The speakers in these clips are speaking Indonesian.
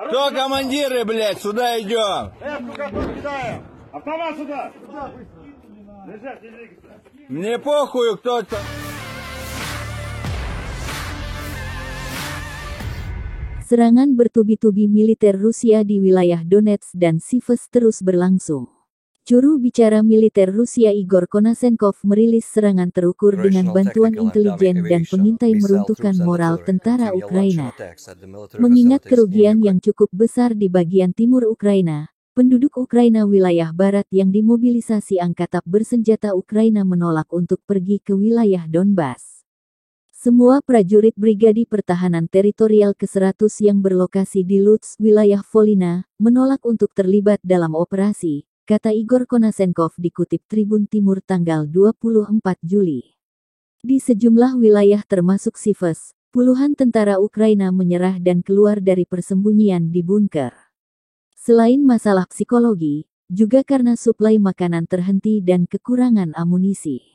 Кто командиры, блядь? Сюда идем. Автомат сюда. Лежать, не двигаться. Мне похуй, кто-то. Serangan bertubi-tubi militer Rusia di wilayah Donetsk dan Siversk terus berlangsung. Juru bicara militer Rusia Igor Konashenkov merilis serangan terukur dengan bantuan intelijen dan pengintai meruntuhkan moral tentara Ukraina. Mengingat kerugian yang cukup besar di bagian timur Ukraina, penduduk Ukraina wilayah barat yang dimobilisasi angkatan bersenjata Ukraina menolak untuk pergi ke wilayah Donbas. Semua prajurit Brigadi Pertahanan Teritorial ke-100 yang berlokasi di Lutsk, wilayah Volhynia, menolak untuk terlibat dalam operasi, kata Igor Konashenkov dikutip Tribun Timur tanggal 24 Juli. Di sejumlah wilayah termasuk Siversk, puluhan tentara Ukraina menyerah dan keluar dari persembunyian di bunker. Selain masalah psikologi, juga karena suplai makanan terhenti dan kekurangan amunisi.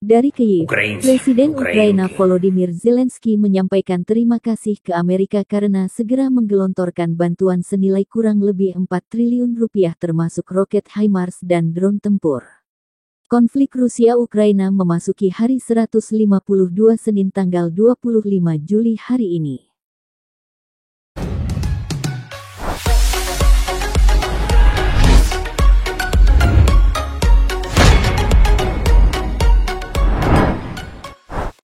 Dari Kyiv, Presiden Ukraina Volodymyr Zelensky menyampaikan terima kasih ke Amerika karena segera menggelontorkan bantuan senilai kurang lebih 4 triliun rupiah termasuk roket HIMARS dan drone tempur. Konflik Rusia-Ukraina memasuki hari 152 Senin tanggal 25 Juli hari ini.